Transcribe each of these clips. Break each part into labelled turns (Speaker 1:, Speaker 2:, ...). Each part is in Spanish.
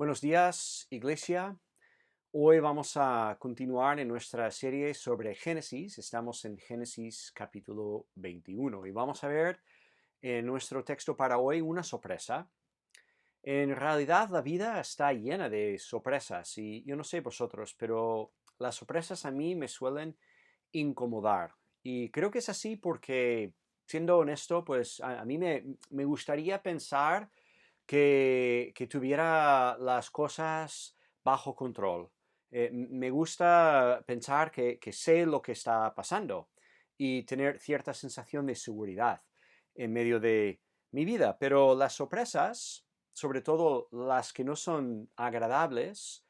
Speaker 1: Buenos días, Iglesia. Hoy vamos a continuar en nuestra serie sobre Génesis. Estamos en Génesis capítulo 21 y vamos a ver en nuestro texto para hoy una sorpresa. En realidad la vida está llena de sorpresas y yo no sé vosotros, pero las sorpresas a mí me suelen incomodar. Y creo que es así porque, siendo honesto, pues a mí me gustaría pensar que tuviera las cosas bajo control. Me gusta pensar que sé lo que está pasando y tener cierta sensación de seguridad en medio de mi vida, pero las sorpresas, sobre todo las que no son agradables,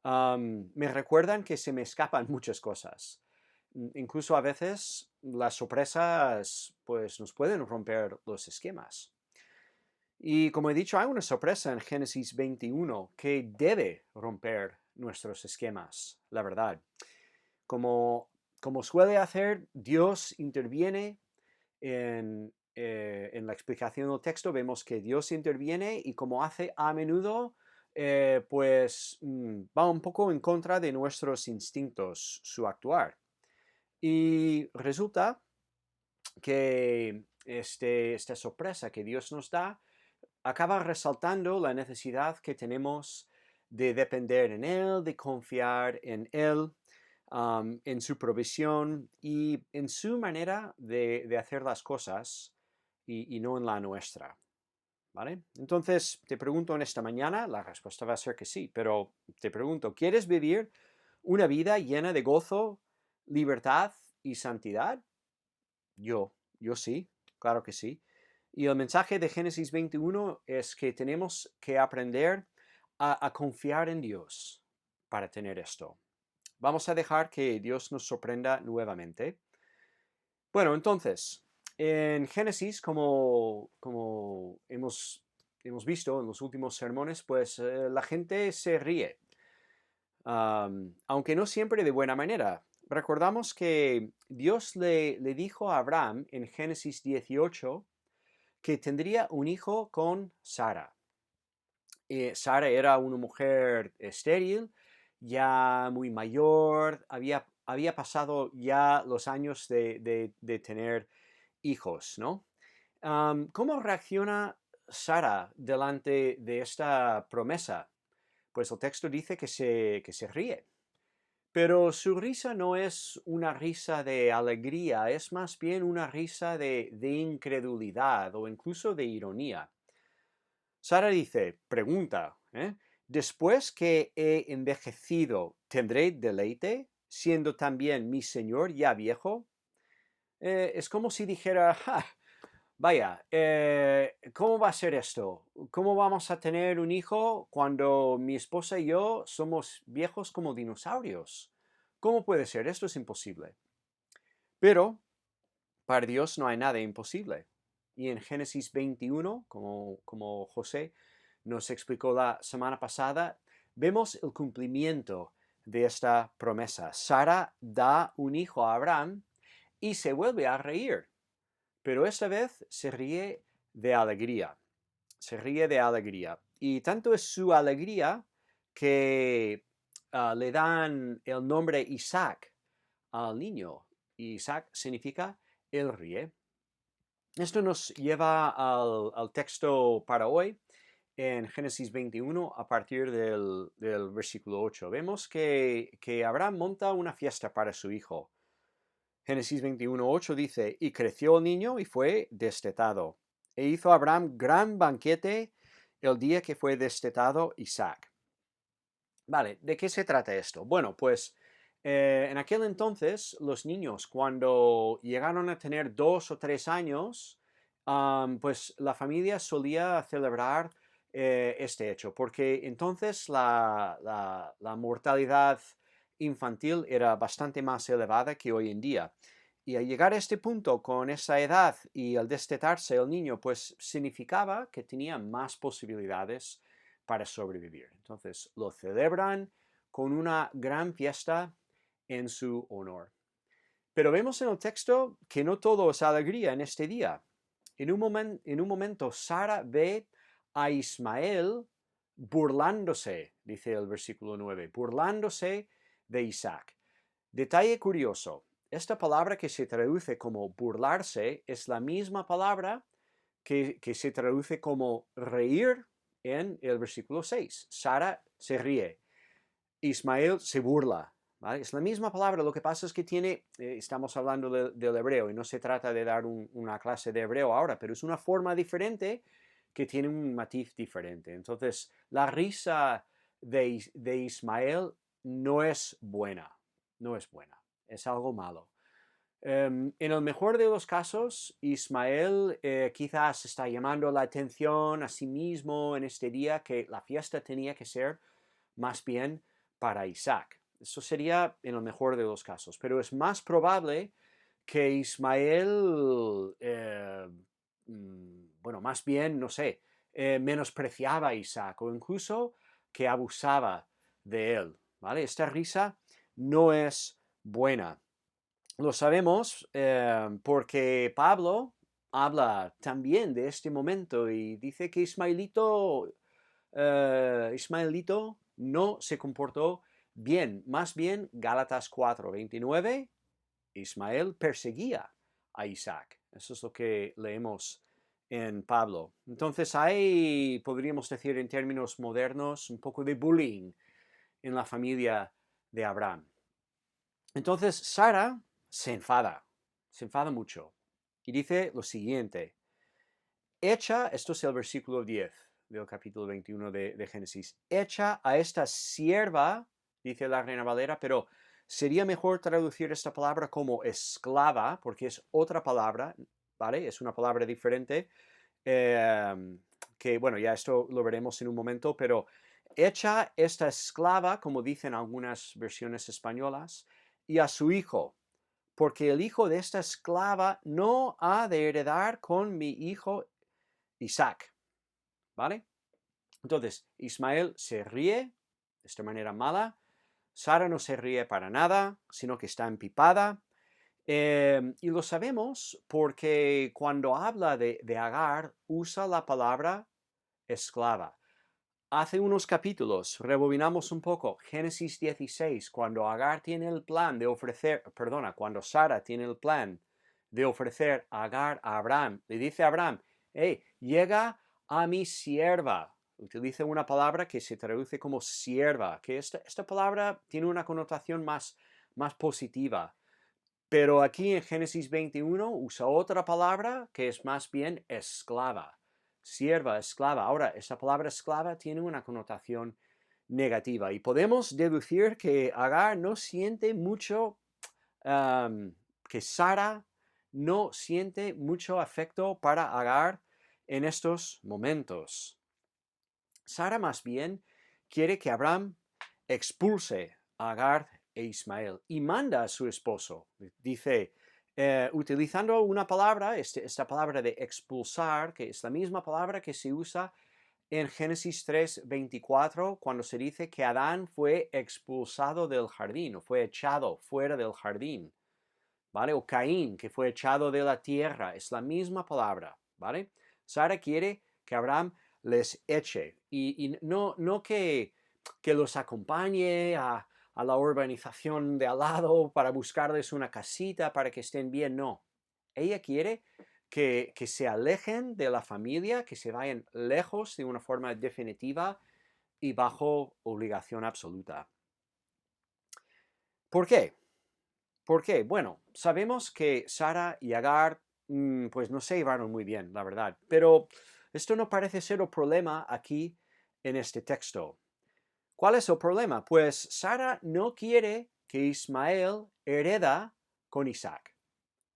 Speaker 1: me recuerdan que se me escapan muchas cosas. Incluso a veces las sorpresas pues nos pueden romper los esquemas. Y como he dicho, hay una sorpresa en Génesis 21 que debe romper nuestros esquemas, la verdad. Como, como suele hacer, Dios interviene en la explicación del texto. Vemos que Dios interviene y como hace a menudo, va un poco en contra de nuestros instintos su actuar. Y resulta que esta sorpresa que Dios nos da acaba resaltando la necesidad que tenemos de depender en Él, de confiar en Él, en su provisión y en su manera de hacer las cosas y no en la nuestra. ¿Vale? Entonces, te pregunto en esta mañana, la respuesta va a ser que sí, pero te pregunto, ¿quieres vivir una vida llena de gozo, libertad y santidad? Yo sí, claro que sí. Y el mensaje de Génesis 21 es que tenemos que aprender a confiar en Dios para tener esto. Vamos a dejar que Dios nos sorprenda nuevamente. Bueno, entonces, en Génesis, como hemos visto en los últimos sermones, pues la gente se ríe, aunque no siempre de buena manera. Recordamos que Dios le dijo a Abraham en Génesis 18 que tendría un hijo con Sara. Sara era una mujer estéril, ya muy mayor, había pasado ya los años de tener hijos, ¿no? ¿Cómo reacciona Sara delante de esta promesa? Pues el texto dice que se ríe. Pero su risa no es una risa de alegría, es más bien una risa de incredulidad o incluso de ironía. Sara dice, pregunta, ¿después que he envejecido, tendré deleite, siendo también mi señor ya viejo? Es como si dijera, "Ja, vaya, ¿cómo va a ser esto? ¿Cómo vamos a tener un hijo cuando mi esposa y yo somos viejos como dinosaurios? ¿Cómo puede ser? Esto es imposible. Pero para Dios no hay nada imposible. Y en Génesis 21, como José nos explicó la semana pasada, vemos el cumplimiento de esta promesa. Sara da un hijo a Abraham y se vuelve a reír, pero esta vez se ríe de alegría. Se ríe de alegría. Y tanto es su alegría que le dan el nombre Isaac al niño. Isaac significa él ríe. Esto nos lleva al texto para hoy en Génesis 21 a partir del versículo 8. Vemos que Abraham monta una fiesta para su hijo. Génesis 21:8 dice, y creció el niño y fue destetado. E hizo Abraham gran banquete el día que fue destetado Isaac. Vale, ¿de qué se trata esto? Bueno, pues en aquel entonces los niños cuando llegaron a tener 2 o 3 años, pues la familia solía celebrar este hecho, porque entonces la mortalidad infantil era bastante más elevada que hoy en día. Y al llegar a este punto con esa edad y al destetarse el niño, pues significaba que tenía más posibilidades para sobrevivir. Entonces lo celebran con una gran fiesta en su honor. Pero vemos en el texto que no todo es alegría en este día. En un momento Sara ve a Ismael burlándose, dice el versículo 9, burlándose de Isaac. Detalle curioso, esta palabra que se traduce como burlarse es la misma palabra que se traduce como reír en el versículo 6. Sara se ríe, Ismael se burla. ¿Vale? Es la misma palabra, lo que pasa es que estamos hablando del hebreo y no se trata de dar una clase de hebreo ahora, pero es una forma diferente que tiene un matiz diferente. Entonces, la risa de Ismael no es buena, no es buena, es algo malo. En el mejor de los casos, Ismael quizás está llamando la atención a sí mismo en este día que la fiesta tenía que ser más bien para Isaac. Eso sería en el mejor de los casos, pero es más probable que Ismael, bueno, más bien, no sé, menospreciaba a Isaac o incluso que abusaba de él, ¿vale? Esta risa no es buena. Lo sabemos porque Pablo habla también de este momento y dice que Ismaelito no se comportó bien. Más bien, Gálatas 4:29, Ismael perseguía a Isaac. Eso es lo que leemos en Pablo. Entonces hay, podríamos decir en términos modernos, un poco de bullying en la familia de Abraham. Entonces Sara se enfada mucho y dice lo siguiente, esto es el versículo 10 del capítulo 21 de Génesis, echa a esta sierva, dice la Reina Valera, pero sería mejor traducir esta palabra como esclava, porque es otra palabra, ¿vale? Es una palabra diferente, que bueno, ya esto lo veremos en un momento, pero echa esta esclava, como dicen algunas versiones españolas, y a su hijo, porque el hijo de esta esclava no ha de heredar con mi hijo Isaac, ¿vale? Entonces, Ismael se ríe de esta manera mala, Sara no se ríe para nada, sino que está empipada, y lo sabemos porque cuando habla de Agar, usa la palabra esclava. Hace unos capítulos, rebobinamos un poco, Génesis 16, cuando Agar tiene el plan de ofrecer, perdona, cuando Sara tiene el plan de ofrecer a Agar a Abraham, le dice a Abraham, hey, llega a mi sierva. Utiliza una palabra que se traduce como sierva, que esta palabra tiene una connotación más positiva. Pero aquí en Génesis 21 usa otra palabra que es más bien esclava. Sierva, esclava. Ahora, esa palabra esclava tiene una connotación negativa y podemos deducir que Agar no siente mucho, que Sara no siente mucho afecto para Agar en estos momentos. Sara más bien quiere que Abraham expulse a Agar e Ismael y manda a su esposo. Dice, utilizando una palabra, esta palabra de expulsar, que es la misma palabra que se usa en Génesis 3:24, cuando se dice que Adán fue expulsado del jardín o fue echado fuera del jardín, ¿vale? O Caín, que fue echado de la tierra, es la misma palabra, ¿vale? Sara quiere que Abraham les eche y no que los acompañe a la urbanización de al lado para buscarles una casita para que estén bien, no. Ella quiere que se alejen de la familia, que se vayan lejos de una forma definitiva y bajo obligación absoluta. ¿Por qué? ¿Por qué? Bueno, sabemos que Sara y Agar pues no se llevaron muy bien, la verdad, pero esto no parece ser un problema aquí en este texto. ¿Cuál es el problema? Pues Sara no quiere que Ismael hereda con Isaac,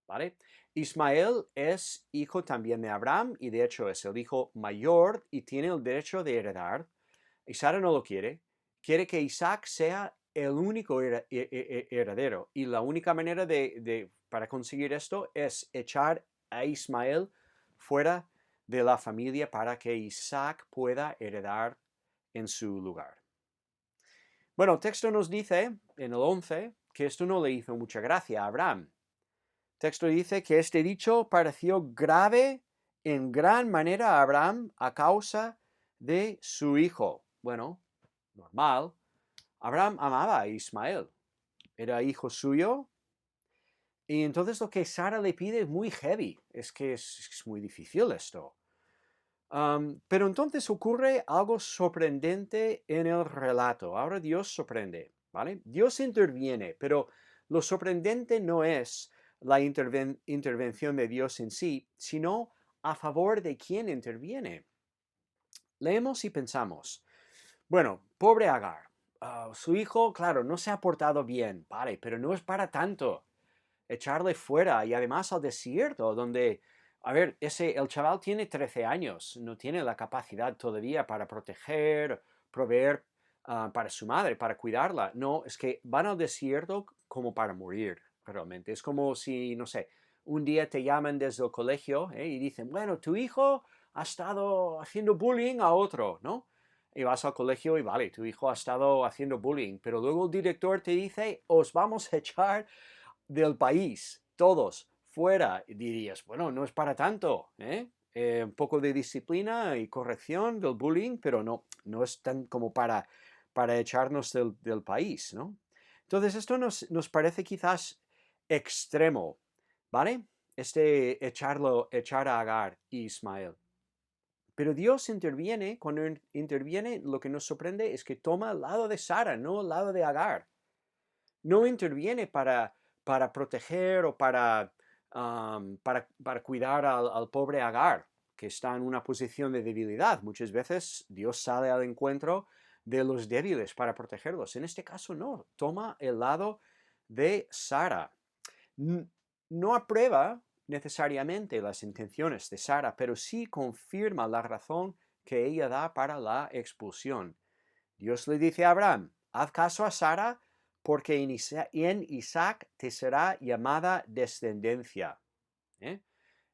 Speaker 1: ¿vale? Ismael es hijo también de Abraham y de hecho es el hijo mayor y tiene el derecho de heredar. Y Sara no lo quiere. Quiere que Isaac sea el único heredero. Y la única manera para conseguir esto es echar a Ismael fuera de la familia para que Isaac pueda heredar en su lugar. Bueno, el texto nos dice en el 11 que esto no le hizo mucha gracia a Abraham. El texto dice que este dicho pareció grave en gran manera a Abraham a causa de su hijo. bueno, normal. Abraham amaba a Ismael, era hijo suyo, y entonces lo que Sara le pide es muy heavy, es que es muy difícil esto. Pero entonces ocurre algo sorprendente en el relato. Ahora Dios sorprende, ¿vale? Dios interviene, pero lo sorprendente no es la intervención de Dios en sí, sino a favor de quien interviene. Leemos y pensamos, bueno, pobre Agar, su hijo, claro, no se ha portado bien, vale, pero no es para tanto echarle fuera y además al desierto, donde, a ver, el chaval tiene 13 años, no tiene la capacidad todavía para proteger, proveer para su madre, para cuidarla. No, es que van al desierto como para morir, realmente. Es como si, no sé, un día te llaman desde el colegio y dicen, bueno, tu hijo ha estado haciendo bullying a otro, ¿no? Y vas al colegio y vale, tu hijo ha estado haciendo bullying, pero luego el director te dice, os vamos a echar del país, todos, fuera, dirías, bueno, no es para tanto, ¿eh? Un poco de disciplina y corrección del bullying, pero no es tan como para echarnos del país, ¿no? Entonces esto nos parece quizás extremo, ¿vale? Echar a Agar y Ismael. Pero Dios interviene, cuando interviene lo que nos sorprende es que toma el lado de Sara, no el lado de Agar. No interviene para proteger o para cuidar al pobre Agar, que está en una posición de debilidad. Muchas veces Dios sale al encuentro de los débiles para protegerlos. En este caso no, toma el lado de Sara. No aprueba necesariamente las intenciones de Sara, pero sí confirma la razón que ella da para la expulsión. Dios le dice a Abraham, haz caso a Sara, porque en Isaac te será llamada descendencia. ¿Eh?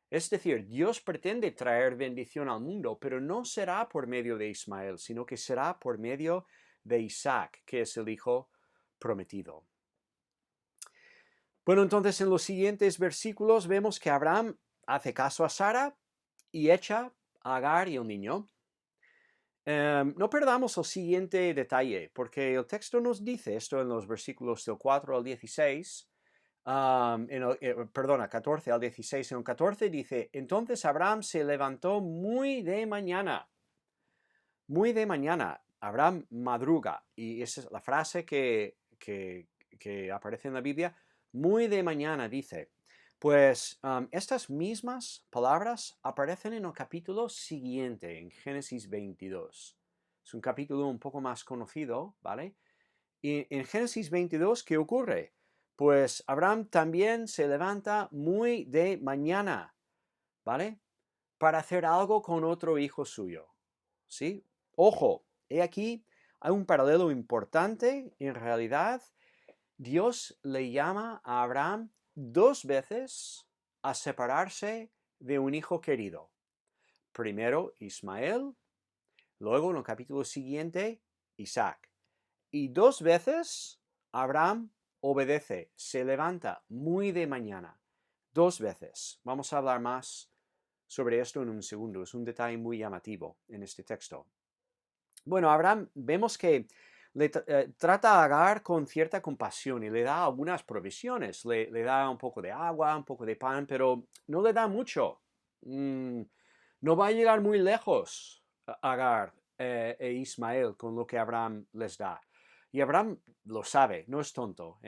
Speaker 1: Es decir, Dios pretende traer bendición al mundo, pero no será por medio de Ismael, sino que será por medio de Isaac, que es el hijo prometido. Bueno, entonces en los siguientes versículos vemos que Abraham hace caso a Sara y echa a Agar y el niño. No perdamos el siguiente detalle, porque el texto nos dice esto en los versículos del 4 al 16, perdona, 14 al 16, en el 14 dice, entonces Abraham se levantó muy de mañana, Abraham madruga, y esa es la frase que aparece en la Biblia, muy de mañana dice. Pues estas mismas palabras aparecen en el capítulo siguiente, en Génesis 22. Es un capítulo un poco más conocido, ¿vale? Y en Génesis 22, ¿qué ocurre? Pues Abraham también se levanta muy de mañana, ¿vale? Para hacer algo con otro hijo suyo, ¿sí? Ojo, he aquí, hay un paralelo importante, en realidad, Dios le llama a Abraham 2 veces a separarse de un hijo querido. Primero Ismael, luego en el capítulo siguiente Isaac. Y 2 veces Abraham obedece, se levanta muy de mañana. 2 veces. Vamos a hablar más sobre esto en un segundo. Es un detalle muy llamativo en este texto. Bueno, Abraham vemos que trata a Agar con cierta compasión y le da algunas provisiones. Le da un poco de agua, un poco de pan, pero no le da mucho. No va a llegar muy lejos Agar e Ismael con lo que Abraham les da. Y Abraham lo sabe, no es tonto.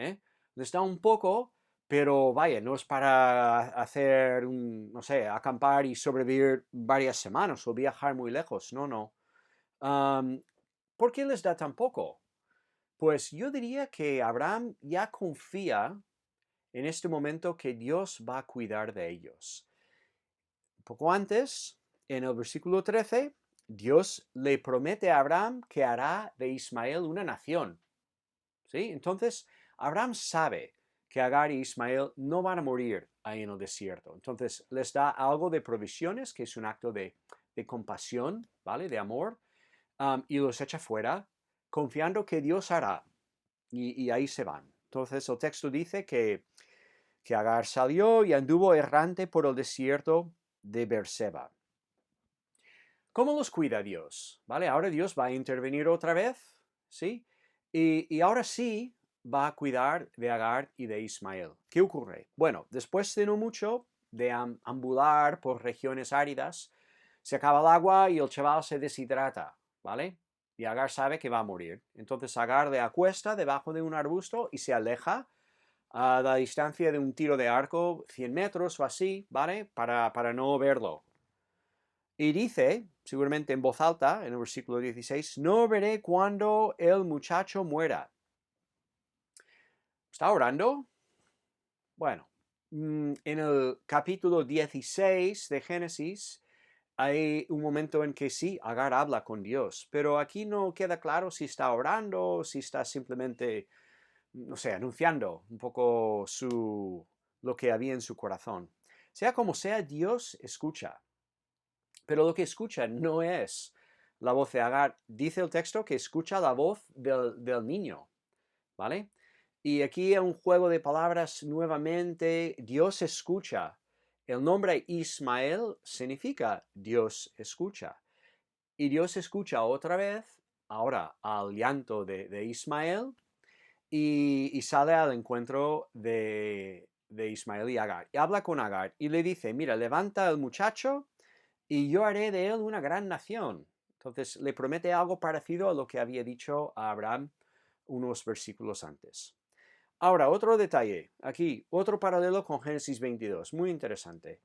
Speaker 1: Les da un poco, pero vaya, no es para hacer, no sé, acampar y sobrevivir varias semanas o viajar muy lejos. No, no. ¿Por qué les da tan poco? Pues yo diría que Abraham ya confía en este momento que Dios va a cuidar de ellos. Poco antes, en el versículo 13, Dios le promete a Abraham que hará de Ismael una nación. ¿Sí? Entonces, Abraham sabe que Agar y Ismael no van a morir ahí en el desierto. Entonces, les da algo de provisiones, que es un acto de compasión, ¿vale? De amor, y los echa fuera, confiando que Dios hará. Y ahí se van. Entonces, el texto dice que Agar salió y anduvo errante por el desierto de Beerseba. ¿Cómo los cuida Dios? ¿Vale? Ahora Dios va a intervenir otra vez, ¿sí? Y ahora sí va a cuidar de Agar y de Ismael. ¿Qué ocurre? Bueno, después de no mucho de ambular por regiones áridas, se acaba el agua y el chaval se deshidrata, ¿vale? Y Agar sabe que va a morir. Entonces Agar le acuesta debajo de un arbusto y se aleja a la distancia de un tiro de arco, 100 metros o así, ¿vale? Para no verlo. Y dice, seguramente en voz alta, en el versículo 16, no veré cuando el muchacho muera. ¿Está orando? Bueno, en el capítulo 16 de Génesis hay un momento en que sí, Agar habla con Dios, pero aquí no queda claro si está orando o si está simplemente, no sé, anunciando un poco lo que había en su corazón. Sea como sea, Dios escucha. Pero lo que escucha no es la voz de Agar. Dice el texto que escucha la voz del niño, ¿vale? Y aquí hay un juego de palabras nuevamente. Dios escucha. El nombre Ismael significa Dios escucha. Y Dios escucha otra vez, ahora al llanto de Ismael, y sale al encuentro de Ismael y Agar. Y habla con Agar y le dice, mira, levanta al muchacho y yo haré de él una gran nación. Entonces le promete algo parecido a lo que había dicho a Abraham unos versículos antes. Ahora, otro detalle, aquí, otro paralelo con Génesis 22, muy interesante.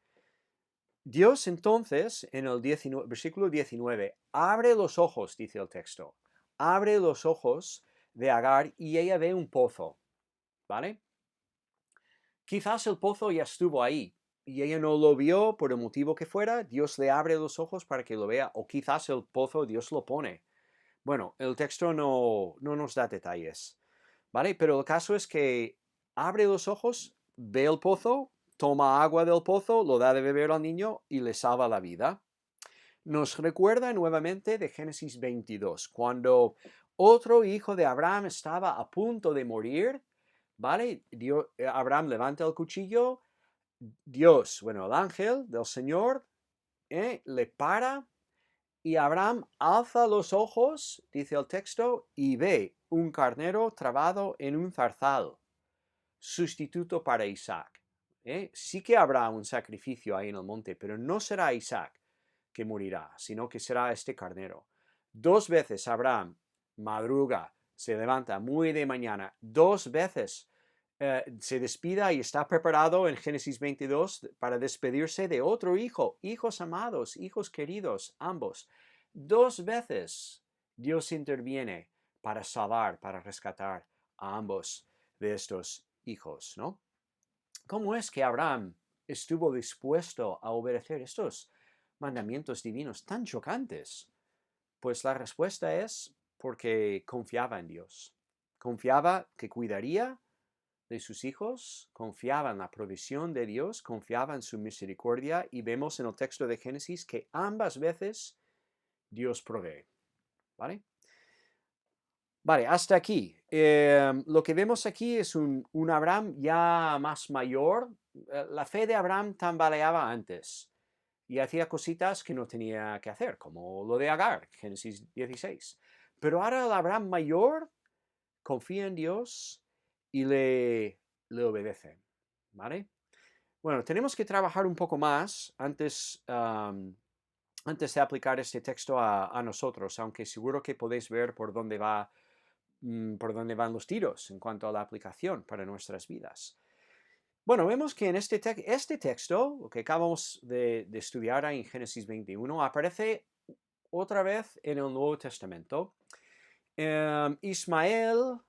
Speaker 1: Dios entonces, en el versículo 19, abre los ojos, dice el texto, abre los ojos de Agar y ella ve un pozo, ¿vale? Quizás el pozo ya estuvo ahí y ella no lo vio por el motivo que fuera, Dios le abre los ojos para que lo vea, o quizás el pozo Dios lo pone. Bueno, el texto no nos da detalles, ¿vale? Pero el caso es que abre los ojos, ve el pozo, toma agua del pozo, lo da de beber al niño y le salva la vida. Nos recuerda nuevamente de Génesis 22, cuando otro hijo de Abraham estaba a punto de morir, ¿vale? Abraham levanta el cuchillo, Dios, bueno, el ángel del Señor, le para y Abraham alza los ojos, dice el texto, y ve un carnero trabado en un zarzal, sustituto para Isaac. Sí que habrá un sacrificio ahí en el monte, pero no será Isaac que morirá, sino que será este carnero. 2 veces Abraham madruga, se levanta muy de mañana, 2 veces se despida y está preparado en Génesis 22 para despedirse de otro hijo, hijos amados, hijos queridos, ambos. 2 veces Dios interviene para salvar, para rescatar a ambos de estos hijos, ¿no? ¿Cómo es que Abraham estuvo dispuesto a obedecer estos mandamientos divinos tan chocantes? Pues la respuesta es porque confiaba en Dios. Confiaba que cuidaría de sus hijos, confiaba en la provisión de Dios, confiaba en su misericordia y vemos en el texto de Génesis que ambas veces Dios provee. ¿Vale? Vale, hasta aquí. Lo que vemos aquí es un Abraham ya más mayor. La fe de Abraham tambaleaba antes y hacía cositas que no tenía que hacer, como lo de Agar, Génesis 16. Pero ahora el Abraham mayor confía en Dios y le obedece. ¿Vale? Bueno, tenemos que trabajar un poco más antes de aplicar este texto a nosotros, aunque seguro que podéis ver por dónde van los tiros en cuanto a la aplicación para nuestras vidas. Bueno, vemos que en este texto, lo que acabamos de estudiar en Génesis 21, aparece otra vez en el Nuevo Testamento. Ismael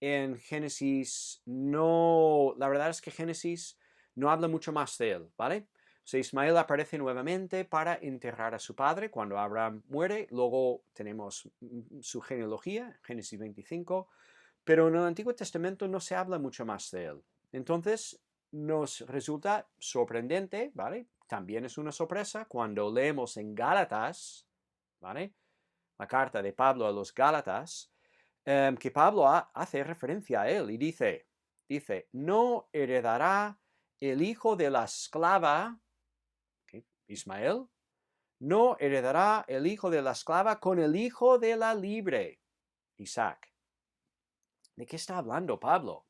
Speaker 1: en Génesis no, la verdad es que Génesis no habla mucho más de él, ¿vale? O sea, Ismael aparece nuevamente para enterrar a su padre cuando Abraham muere. Luego tenemos su genealogía, Génesis 25, pero en el Antiguo Testamento no se habla mucho más de él. Entonces nos resulta sorprendente, ¿vale? También es una sorpresa cuando leemos en Gálatas, ¿vale? La carta de Pablo a los Gálatas, que Pablo hace referencia a él y dice, no heredará el hijo de la esclava, ¿okay? Ismael, no heredará el hijo de la esclava con el hijo de la libre, Isaac. ¿De qué está hablando Pablo?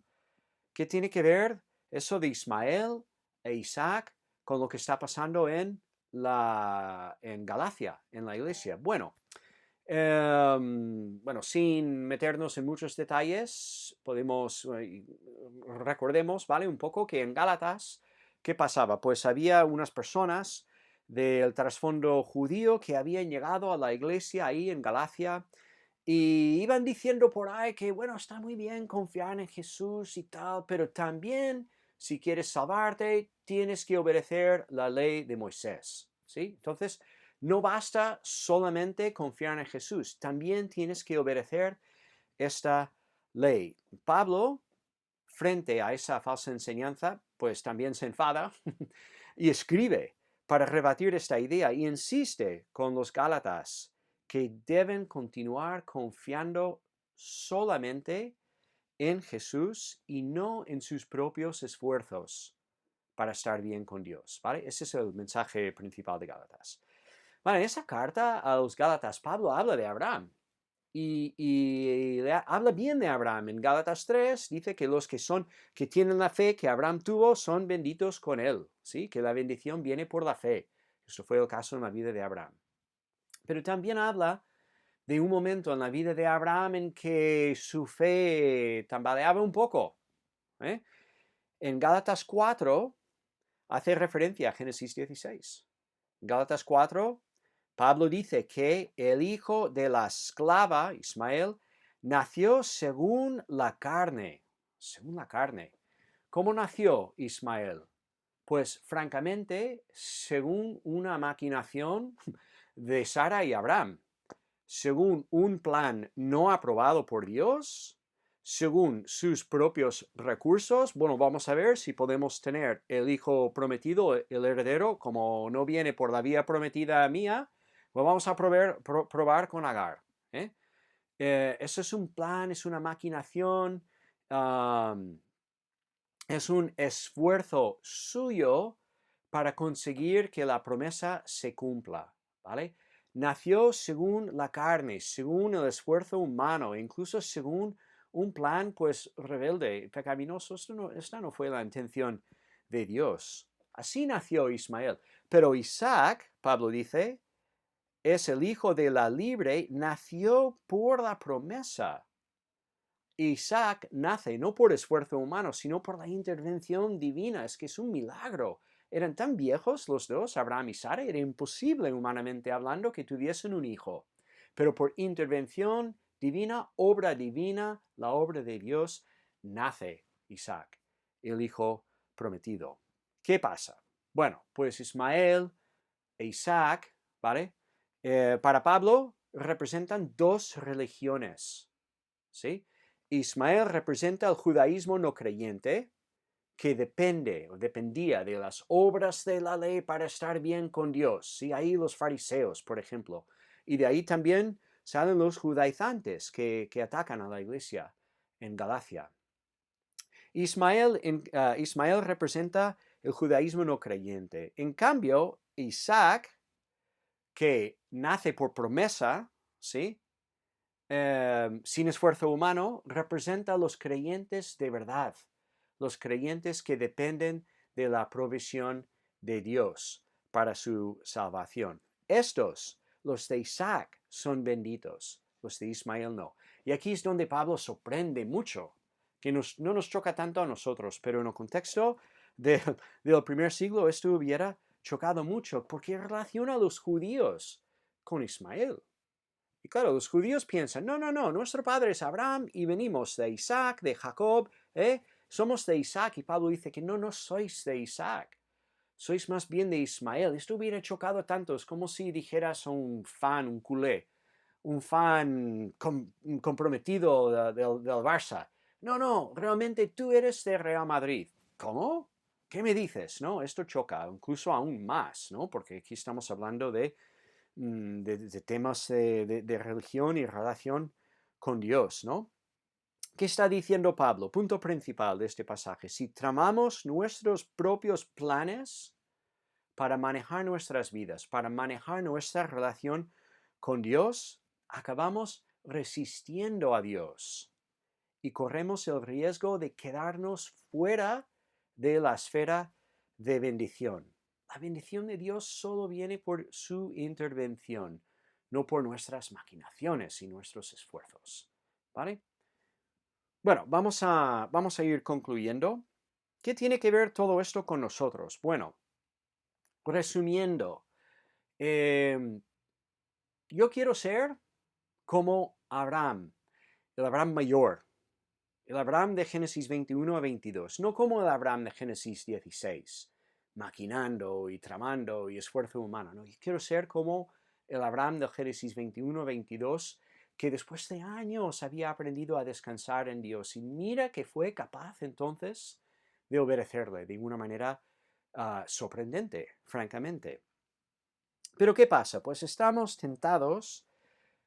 Speaker 1: ¿Qué tiene que ver eso de Ismael e Isaac con lo que está pasando en Galacia, en la iglesia? Bueno, sin meternos en muchos detalles, recordemos, ¿vale? Un poco que en Gálatas, ¿qué pasaba? Pues había unas personas del trasfondo judío que habían llegado a la iglesia ahí en Galacia y iban diciendo por ahí que, bueno, está muy bien confiar en Jesús y tal, pero también, si quieres salvarte, tienes que obedecer la ley de Moisés, ¿sí? Entonces, no basta solamente confiar en Jesús, también tienes que obedecer esta ley. Pablo, frente a esa falsa enseñanza, pues también se enfada y escribe para rebatir esta idea y insiste con los Gálatas que deben continuar confiando solamente en Jesús y no en sus propios esfuerzos para estar bien con Dios, ¿vale? Ese es el mensaje principal de Gálatas. Vale, en esa carta a los Gálatas, Pablo habla de Abraham y habla bien de Abraham. En Gálatas 3 dice que los que tienen la fe que Abraham tuvo son benditos con él, ¿sí? Que la bendición viene por la fe. Esto fue el caso en la vida de Abraham. Pero también habla de un momento en la vida de Abraham en que su fe tambaleaba un poco, ¿eh? En Gálatas 4 hace referencia a Génesis 16. En Gálatas 4, Pablo dice que el hijo de la esclava, Ismael, nació según la carne. Según la carne. ¿Cómo nació Ismael? Pues francamente, según una maquinación de Sara y Abraham, según un plan no aprobado por Dios, según sus propios recursos. Bueno, vamos a ver si podemos tener el hijo prometido, el heredero, como no viene por la vía prometida mía, pues vamos a probar con Agar. Eso es un plan, es una maquinación, es un esfuerzo suyo para conseguir que la promesa se cumpla, ¿vale? Nació según la carne, según el esfuerzo humano, incluso según un plan pues rebelde, pecaminoso. Esta no fue la intención de Dios. Así nació Ismael. Pero Isaac, Pablo dice, es el hijo de la libre, nació por la promesa. Isaac nace no por esfuerzo humano, sino por la intervención divina. Es que es un milagro. Eran tan viejos los dos, Abraham y Sara, era imposible humanamente hablando que tuviesen un hijo. Pero por intervención divina, obra divina, la obra de Dios, nace Isaac, el hijo prometido. ¿Qué pasa? Bueno, pues Ismael e Isaac, ¿vale? Para Pablo representan dos religiones, ¿sí? Ismael representa el judaísmo no creyente, que depende o dependía de las obras de la ley para estar bien con Dios. ¿Sí? Ahí los fariseos, por ejemplo. Y de ahí también salen los judaizantes que atacan a la iglesia en Galacia. Ismael representa el judaísmo no creyente. En cambio, Isaac, que nace por promesa, ¿sí? Sin esfuerzo humano, representa a los creyentes de verdad, los creyentes que dependen de la provisión de Dios para su salvación. Estos, los de Isaac, son benditos, los de Ismael no. Y aquí es donde Pablo sorprende mucho, que no nos choca tanto a nosotros, pero en el contexto del primer siglo esto hubiera chocado mucho, porque relaciona a los judíos con Ismael. Y claro, los judíos piensan, no, nuestro padre es Abraham y venimos de Isaac, de Jacob, somos de Isaac. Y Pablo dice que no sois de Isaac, sois más bien de Ismael. Esto hubiera chocado tanto, es como si dijeras a un fan, un culé, un fan comprometido del Barça. No, realmente tú eres de Real Madrid. ¿Cómo? ¿Qué me dices? No, esto choca, incluso aún más, ¿no? Porque aquí estamos hablando de temas de religión y relación con Dios, ¿no? ¿Qué está diciendo Pablo? Punto principal de este pasaje. Si tramamos nuestros propios planes para manejar nuestras vidas, para manejar nuestra relación con Dios, acabamos resistiendo a Dios y corremos el riesgo de quedarnos fuera de la esfera de bendición. La bendición de Dios solo viene por su intervención, no por nuestras maquinaciones y nuestros esfuerzos. ¿Vale? Bueno, vamos a ir concluyendo. ¿Qué tiene que ver todo esto con nosotros? Bueno, resumiendo, yo quiero ser como Abraham, el Abraham mayor, el Abraham de Génesis 21 a 22, no como el Abraham de Génesis 16, maquinando y tramando y esfuerzo humano. No, yo quiero ser como el Abraham de Génesis 21 a 22, que después de años había aprendido a descansar en Dios. Y mira que fue capaz entonces de obedecerle de una manera sorprendente, francamente. Pero ¿qué pasa? Pues estamos tentados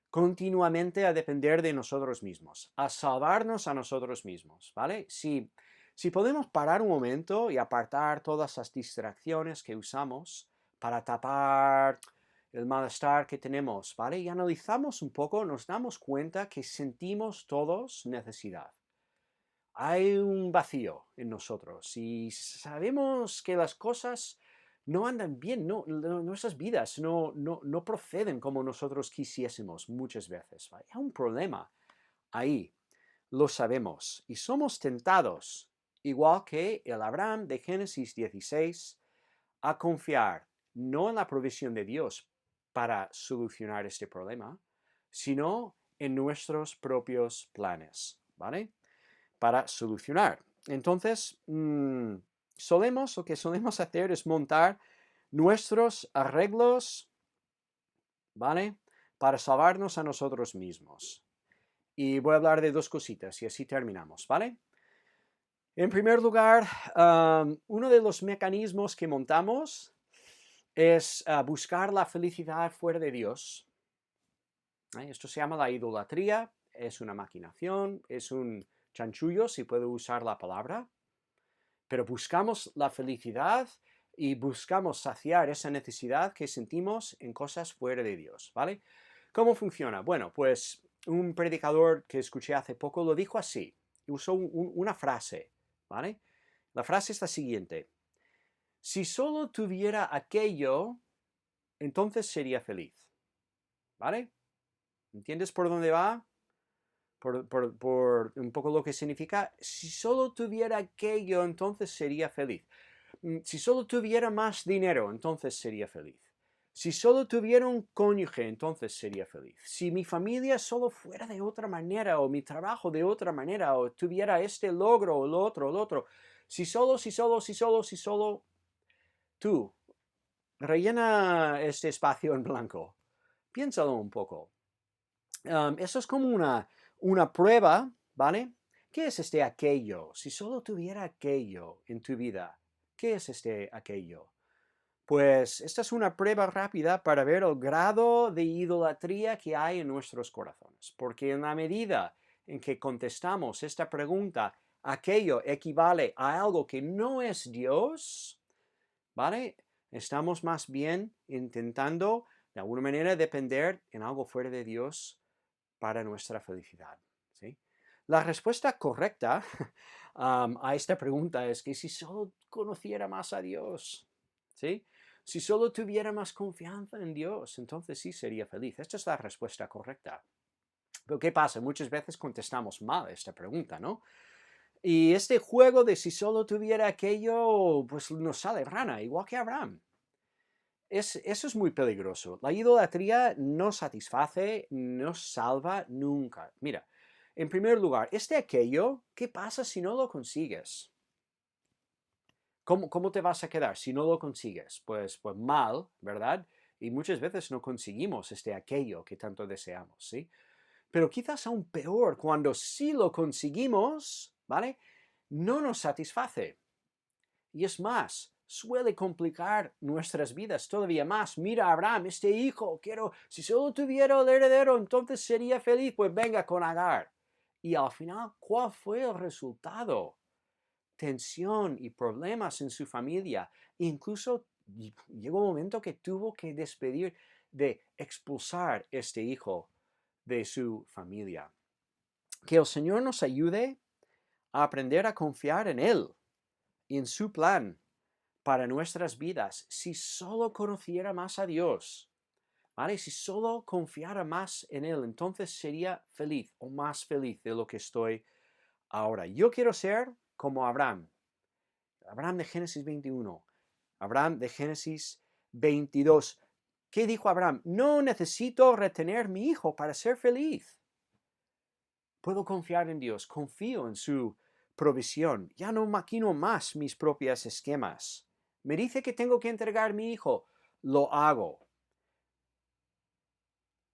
Speaker 1: continuamente a depender de nosotros mismos, a salvarnos a nosotros mismos, ¿vale? Si podemos parar un momento y apartar todas las distracciones que usamos para tapar el malestar que tenemos, ¿vale? Y analizamos un poco, nos damos cuenta que sentimos todos necesidad. Hay un vacío en nosotros y sabemos que las cosas no andan bien, nuestras vidas no proceden como nosotros quisiésemos muchas veces. Hay un problema ahí, lo sabemos, y somos tentados, igual que el Abraham de Génesis 16, a confiar no en la provisión de Dios para solucionar este problema, sino en nuestros propios planes, ¿vale? Para solucionar. Entonces, lo que solemos hacer es montar nuestros arreglos, ¿vale? Para salvarnos a nosotros mismos. Y voy a hablar de dos cositas y así terminamos, ¿vale? En primer lugar, uno de los mecanismos que montamos es buscar la felicidad fuera de Dios. Esto se llama la idolatría, es una maquinación, es un chanchullo, si puedo usar la palabra, pero buscamos la felicidad y buscamos saciar esa necesidad que sentimos en cosas fuera de Dios, ¿vale? ¿Cómo funciona? Bueno, pues un predicador que escuché hace poco lo dijo así, usó una frase, ¿vale? La frase es la siguiente: si solo tuviera aquello, entonces sería feliz, ¿vale? ¿Entiendes por dónde va? Por un poco lo que significa, si solo tuviera aquello, entonces sería feliz. Si solo tuviera más dinero, entonces sería feliz. Si solo tuviera un cónyuge, entonces sería feliz. Si mi familia solo fuera de otra manera, o mi trabajo de otra manera, o tuviera este logro, o lo otro. Si solo, tú, rellena este espacio en blanco. Piénsalo un poco. Eso es como una prueba, ¿vale? ¿Qué es este aquello? Si solo tuviera aquello en tu vida, ¿qué es este aquello? Pues esta es una prueba rápida para ver el grado de idolatría que hay en nuestros corazones. Porque en la medida en que contestamos esta pregunta, aquello equivale a algo que no es Dios, ¿vale? Estamos más bien intentando de alguna manera depender en algo fuera de Dios para nuestra felicidad, ¿sí? La respuesta correcta a esta pregunta es que si solo conociera más a Dios, ¿sí? Si solo tuviera más confianza en Dios, entonces sí sería feliz. Esta es la respuesta correcta. Pero ¿qué pasa? Muchas veces contestamos mal esta pregunta, ¿no? Y este juego de si solo tuviera aquello, pues nos sale rana, igual que Abraham. Eso es muy peligroso. La idolatría no satisface, no salva nunca. Mira, en primer lugar, aquello, ¿qué pasa si no lo consigues? ¿Cómo te vas a quedar si no lo consigues? Pues mal, ¿verdad? Y muchas veces no conseguimos aquello que tanto deseamos, ¿sí? Pero quizás aún peor, cuando sí lo conseguimos, ¿vale? No nos satisface. Y es más, suele complicar nuestras vidas todavía más. Mira, Abraham, este hijo, si solo tuviera el heredero, entonces sería feliz, pues venga con Agar. Y al final, ¿cuál fue el resultado? Tensión y problemas en su familia, incluso llegó un momento que tuvo que despedir, de expulsar este hijo de su familia. Que el Señor nos ayude a aprender a confiar en Él y en su plan para nuestras vidas. Si solo conociera más a Dios, ¿vale? Si solo confiara más en Él, entonces sería feliz o más feliz de lo que estoy ahora. Yo quiero ser como Abraham. Abraham de Génesis 21. Abraham de Génesis 22. ¿Qué dijo Abraham? No necesito retener mi hijo para ser feliz. Puedo confiar en Dios, confío en su provisión. Ya no maquino más mis propios esquemas. Me dice que tengo que entregar mi hijo, lo hago.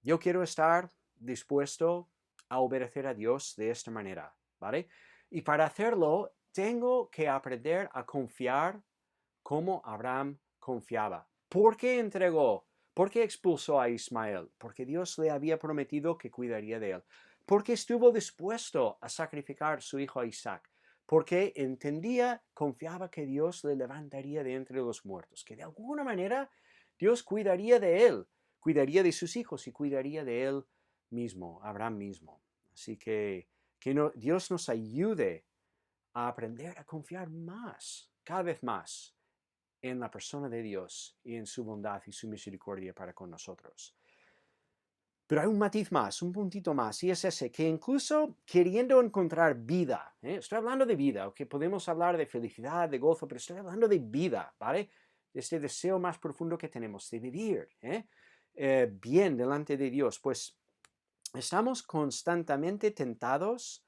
Speaker 1: Yo quiero estar dispuesto a obedecer a Dios de esta manera, ¿vale? Y para hacerlo, tengo que aprender a confiar como Abraham confiaba. ¿Por qué entregó? ¿Por qué expulsó a Ismael? Porque Dios le había prometido que cuidaría de él. Porque estuvo dispuesto a sacrificar su hijo a Isaac. Porque entendía, confiaba que Dios le levantaría de entre los muertos. Que de alguna manera Dios cuidaría de él, cuidaría de sus hijos y cuidaría de él mismo, Abraham mismo. Así que Dios nos ayude a aprender a confiar más, cada vez más, en la persona de Dios y en su bondad y su misericordia para con nosotros. Pero hay un matiz más, un puntito más, y es ese, que incluso queriendo encontrar vida, estoy hablando de vida, que podemos hablar de felicidad, de gozo, pero estoy hablando de vida, ¿vale? De este deseo más profundo que tenemos de vivir bien delante de Dios, pues estamos constantemente tentados,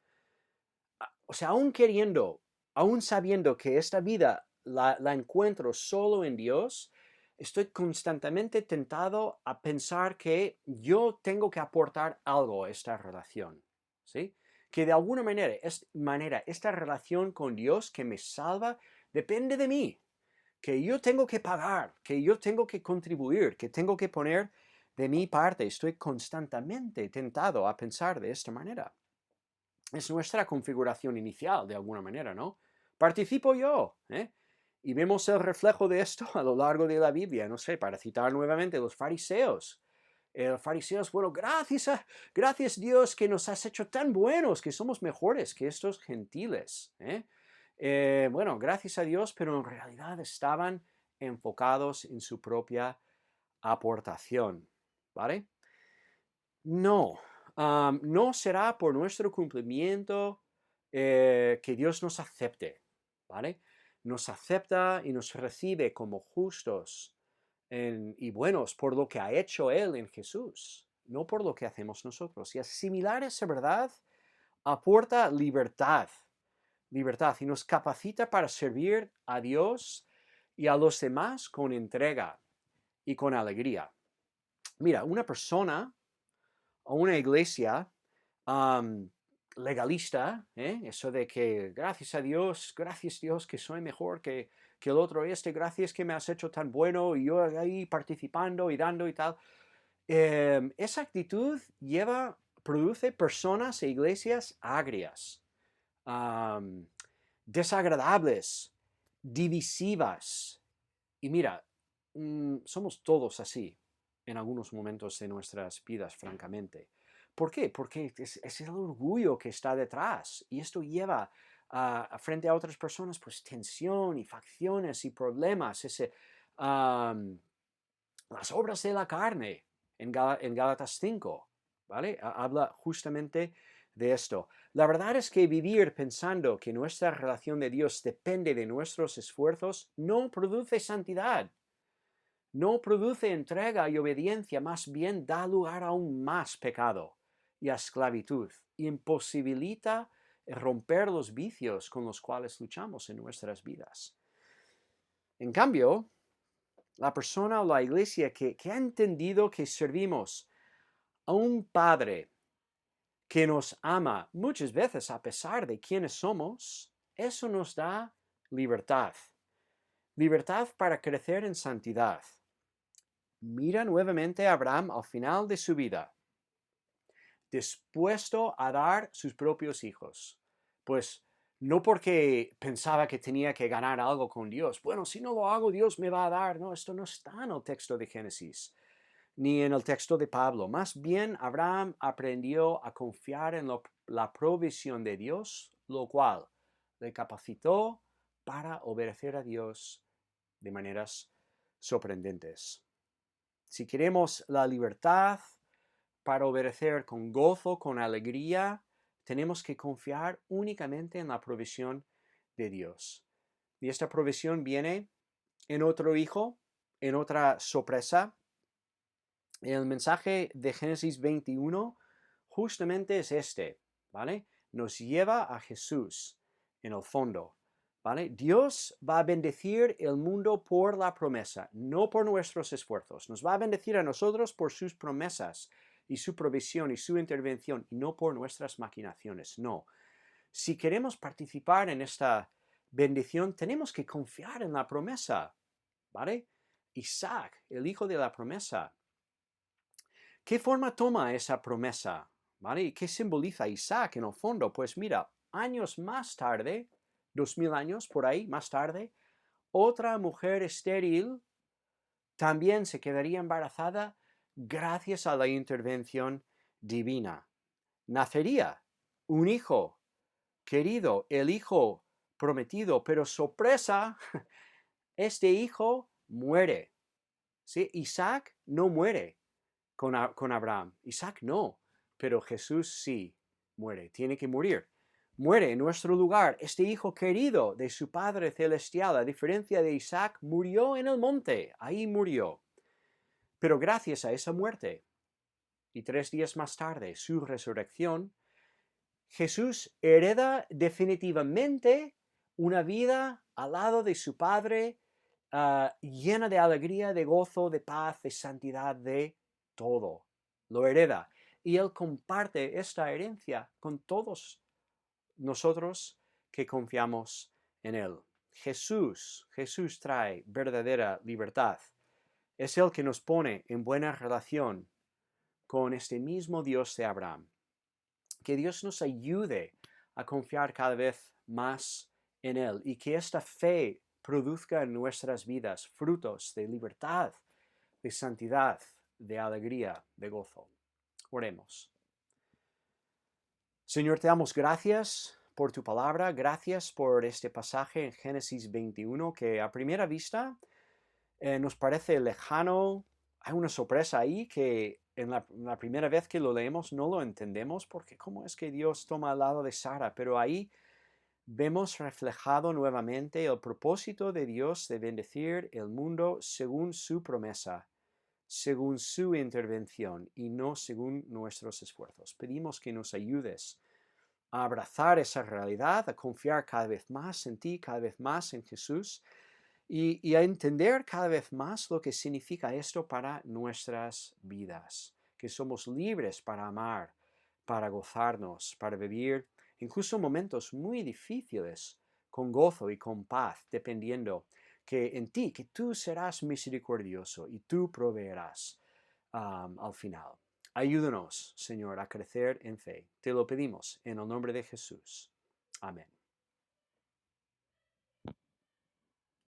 Speaker 1: o sea, aún queriendo, aún sabiendo que esta vida la encuentro solo en Dios, estoy constantemente tentado a pensar que yo tengo que aportar algo a esta relación, ¿sí? Que de alguna manera esta relación con Dios que me salva depende de mí, que yo tengo que pagar, que yo tengo que contribuir, que tengo que poner de mi parte. Estoy constantemente tentado a pensar de esta manera. Es nuestra configuración inicial, de alguna manera, ¿no? Participo yo, ¿eh? Y vemos el reflejo de esto a lo largo de la Biblia, no sé, para citar nuevamente los fariseos. Fariseos, bueno, gracias Dios que nos has hecho tan buenos, que somos mejores que estos gentiles. Bueno, gracias a Dios, pero en realidad estaban enfocados en su propia aportación, ¿vale? No, no será por nuestro cumplimiento que Dios nos acepte, ¿vale? Nos acepta y nos recibe como justos y buenos por lo que ha hecho Él en Jesús, no por lo que hacemos nosotros. Y asimilar esa verdad aporta libertad, libertad y nos capacita para servir a Dios y a los demás con entrega y con alegría. Mira, una persona o una iglesia legalista, eso de que gracias Dios que soy mejor que el otro gracias que me has hecho tan bueno y yo ahí participando y dando y tal. Esa actitud produce personas e iglesias agrias, desagradables, divisivas. Y mira, somos todos así en algunos momentos de nuestras vidas, francamente. ¿Por qué? Porque es el orgullo que está detrás y esto lleva frente a otras personas pues tensión y facciones y problemas, las obras de la carne en Gálatas 5, ¿vale? Habla justamente de esto. La verdad es que vivir pensando que nuestra relación de Dios depende de nuestros esfuerzos no produce santidad. No produce entrega y obediencia, más bien da lugar a aún más pecado y a esclavitud. Imposibilita romper los vicios con los cuales luchamos en nuestras vidas. En cambio, la persona o la iglesia que ha entendido que servimos a un Padre que nos ama muchas veces a pesar de quienes somos, eso nos da libertad. Libertad para crecer en santidad. Mira nuevamente a Abraham al final de su vida, dispuesto a dar sus propios hijos, pues no porque pensaba que tenía que ganar algo con Dios. Bueno, si no lo hago, Dios me va a dar. No, esto no está en el texto de Génesis, ni en el texto de Pablo. Más bien, Abraham aprendió a confiar en la provisión de Dios, lo cual le capacitó para obedecer a Dios de maneras sorprendentes. Si queremos la libertad para obedecer con gozo, con alegría, tenemos que confiar únicamente en la provisión de Dios. Y esta provisión viene en otro hijo, en otra sorpresa. El mensaje de Génesis 21 justamente es este, ¿vale? Nos lleva a Jesús en el fondo, ¿vale? Dios va a bendecir el mundo por la promesa, no por nuestros esfuerzos. Nos va a bendecir a nosotros por sus promesas y su provisión y su intervención, y no por nuestras maquinaciones, no. Si queremos participar en esta bendición, tenemos que confiar en la promesa, ¿vale? Isaac, el hijo de la promesa. ¿Qué forma toma esa promesa? ¿Vale? ¿Y qué simboliza Isaac en el fondo? Pues mira, años más tarde, 2000 años por ahí más tarde, otra mujer estéril también se quedaría embarazada gracias a la intervención divina. Nacería un hijo querido, el hijo prometido, pero sorpresa, este hijo muere. ¿Sí? Isaac no muere con Abraham. Isaac no, pero Jesús sí muere, tiene que morir. Muere en nuestro lugar este hijo querido de su Padre Celestial. A diferencia de Isaac, murió en el monte, ahí murió. Pero gracias a esa muerte y 3 días más tarde su resurrección, Jesús hereda definitivamente una vida al lado de su Padre, llena de alegría, de gozo, de paz, de santidad, de todo. Lo hereda. Y Él comparte esta herencia con todos nosotros que confiamos en Él. Jesús trae verdadera libertad. Es el que nos pone en buena relación con este mismo Dios de Abraham. Que Dios nos ayude a confiar cada vez más en Él y que esta fe produzca en nuestras vidas frutos de libertad, de santidad, de alegría, de gozo. Oremos. Señor, te damos gracias por tu palabra, gracias por este pasaje en Génesis 21 que a primera vista nos parece lejano. Hay una sorpresa ahí que en la primera vez que lo leemos no lo entendemos porque cómo es que Dios toma al lado de Sara, pero ahí vemos reflejado nuevamente el propósito de Dios de bendecir el mundo según su promesa, según su intervención y no según nuestros esfuerzos. Pedimos que nos ayudes a abrazar esa realidad, a confiar cada vez más en ti, cada vez más en Jesús y a entender cada vez más lo que significa esto para nuestras vidas, que somos libres para amar, para gozarnos, para vivir incluso momentos muy difíciles con gozo y con paz, dependiendo que en ti, que tú serás misericordioso y tú proveerás al final. Ayúdanos, Señor, a crecer en fe. Te lo pedimos en el nombre de Jesús. Amén.